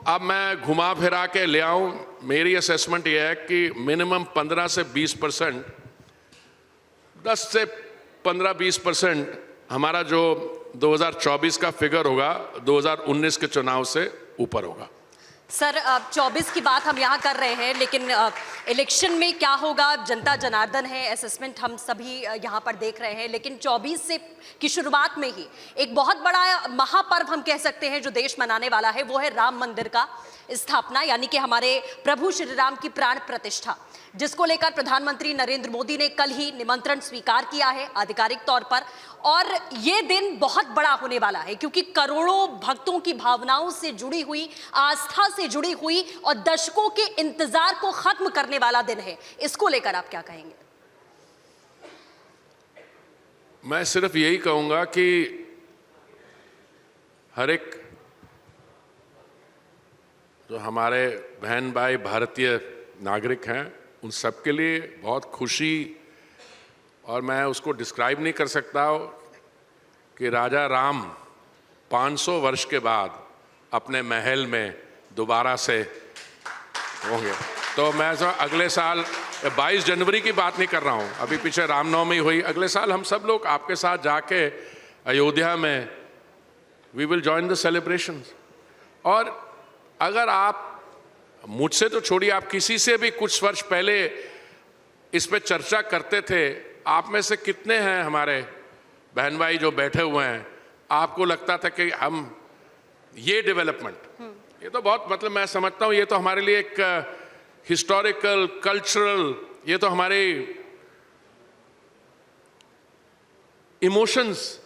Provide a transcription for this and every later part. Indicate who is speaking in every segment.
Speaker 1: अब मैं घुमा फिरा के ले आऊं, मेरी असेसमेंट ये है कि मिनिमम 15 से 20%, 10 से 15-20% हमारा जो 2024 का फिगर होगा 2019 के चुनाव से ऊपर होगा।
Speaker 2: सर, 24 की बात हम यहाँ कर रहे हैं, लेकिन इलेक्शन में क्या होगा जनता जनार्दन है, असेसमेंट हम सभी यहाँ पर देख रहे हैं। लेकिन 24 से की शुरुआत में ही एक बहुत बड़ा महापर्व हम कह सकते हैं जो देश मनाने वाला है, वो है राम मंदिर का स्थापना, यानी कि हमारे प्रभु श्री राम की प्राण प्रतिष्ठा, जिसको लेकर प्रधानमंत्री नरेंद्र मोदी ने कल ही निमंत्रण स्वीकार किया है आधिकारिक तौर पर। और ये दिन बहुत बड़ा होने वाला है क्योंकि करोड़ों भक्तों की भावनाओं से जुड़ी हुई, आस्था से जुड़ी हुई और दशकों के इंतजार को खत्म करने वाला दिन है। इसको लेकर आप क्या कहेंगे?
Speaker 1: मैं सिर्फ यही कहूंगा कि हर एक जो हमारे बहन भाई भारतीय नागरिक हैं उन सबके लिए बहुत खुशी, और मैं उसको डिस्क्राइब नहीं कर सकता कि राजा राम 500 वर्ष के बाद अपने महल में दोबारा से होंगे। तो मैं अगले साल 22 जनवरी की बात नहीं कर रहा हूँ, अभी पीछे रामनवमी हुई, अगले साल हम सब लोग आपके साथ जाके अयोध्या में we will join the celebrations. और अगर आप मुझसे तो छोड़िए, आप किसी से भी कुछ वर्ष पहले इस पे चर्चा करते थे, आप में से कितने हैं हमारे बहन भाई जो बैठे हुए हैं, आपको लगता था कि हम ये डेवलपमेंट, ये तो बहुत, मतलब मैं समझता हूँ ये तो हमारे लिए एक हिस्टोरिकल, कल्चरल, ये तो हमारे इमोशंस,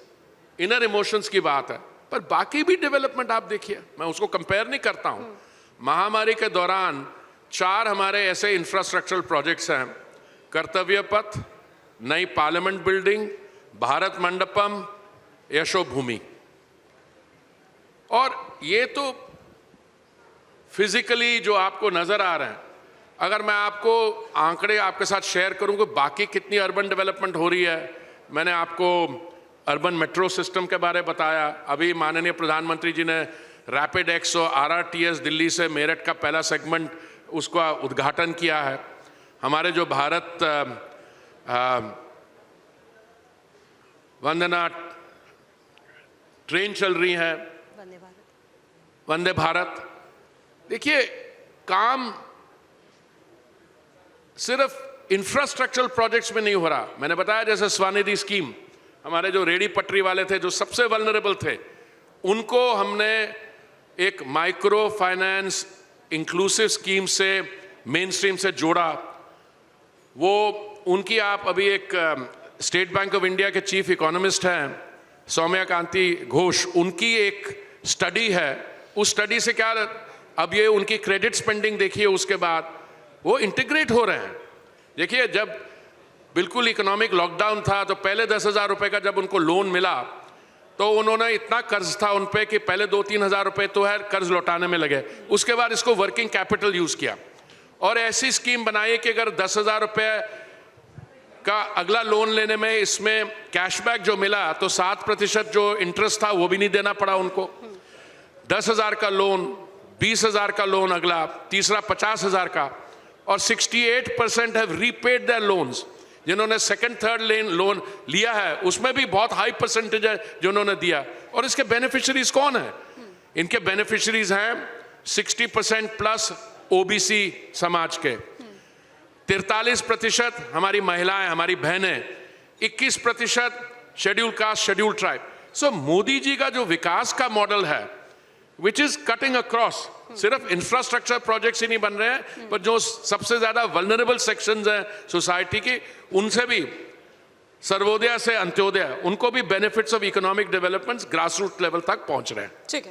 Speaker 1: इनर इमोशंस की बात है। पर बाकी भी डेवलपमेंट आप देखिए, मैं उसको कंपेयर नहीं करता हूं। महामारी के दौरान 4 हमारे ऐसे इंफ्रास्ट्रक्चरल प्रोजेक्ट्स हैं, कर्तव्य पथ, नई पार्लियामेंट बिल्डिंग, भारत मंडपम, यशोभूमि। और ये तो फिजिकली जो आपको नजर आ रहे हैं, अगर मैं आपको आंकड़े आपके साथ शेयर करूं कि बाकी कितनी अर्बन डेवलपमेंट हो रही है, मैंने आपको अर्बन मेट्रो सिस्टम के बारे में बताया, अभी माननीय प्रधानमंत्री जी ने रैपिड एक्स और RRTS दिल्ली से मेरठ का पहला सेगमेंट उसका उद्घाटन किया है। हमारे जो भारत वंदना ट्रेन चल रही है, वंदे भारत। देखिए, काम सिर्फ इंफ्रास्ट्रक्चरल प्रोजेक्ट्स में नहीं हो रहा। मैंने बताया जैसे स्वनिधि स्कीम, हमारे जो रेडी पटरी वाले थे, जो सबसे वल्नरेबल थे, उनको हमने एक माइक्रो फाइनेंस इंक्लूसिव स्कीम से मेन स्ट्रीम से जोड़ा। वो उनकी, आप अभी एक स्टेट बैंक ऑफ इंडिया के चीफ इकोनॉमिस्ट हैं सौम्यकांति घोष, उनकी एक स्टडी है, उस स्टडी से क्या, अब ये उनकी क्रेडिट स्पेंडिंग देखिए, उसके बाद वो इंटीग्रेट हो रहे हैं। देखिए, जब बिल्कुल इकोनॉमिक लॉकडाउन था तो पहले 10,000 रुपए का जब उनको लोन मिला तो उन्होंने, इतना कर्ज था उन पे कि पहले 2-3 हज़ार रुपए तो है कर्ज लौटाने में लगे, उसके बाद इसको वर्किंग कैपिटल यूज किया और ऐसी स्कीम बनाई कि अगर 10,000 रुपए का अगला लोन लेने में इसमें कैशबैक जो मिला तो 7% जो इंटरेस्ट था वो भी नहीं देना पड़ा उनको। 10,000 का लोन, 20,000 का लोन अगला, तीसरा 50,000 का, और 68% हैव रीपेड देयर लोन्स। जिन्होंने सेकंड थर्ड लोन लिया है उसमें भी बहुत हाई परसेंटेज है जो उन्होंने दिया। और इसके बेनिफिशियरीज कौन है? इनके बेनिफिशियरीज हैं 60% प्लस OBC समाज के, 43% हमारी महिलाएं, हमारी बहनें, 21% शेड्यूल कास्ट, शेड्यूल ट्राइब। सो मोदी जी का जो विकास का मॉडल है, विच इज कटिंग अक्रॉस, सिर्फ इंफ्रास्ट्रक्चर प्रोजेक्ट्स ही नहीं बन रहे हैं, पर जो सबसे ज्यादा वल्नरेबल सेक्शंस हैं सोसाइटी की, उनसे भी, सर्वोदय से अंत्योदय, उनको भी benefits of economic development grass root level तक पहुंच रहे हैं।
Speaker 2: ठीक है।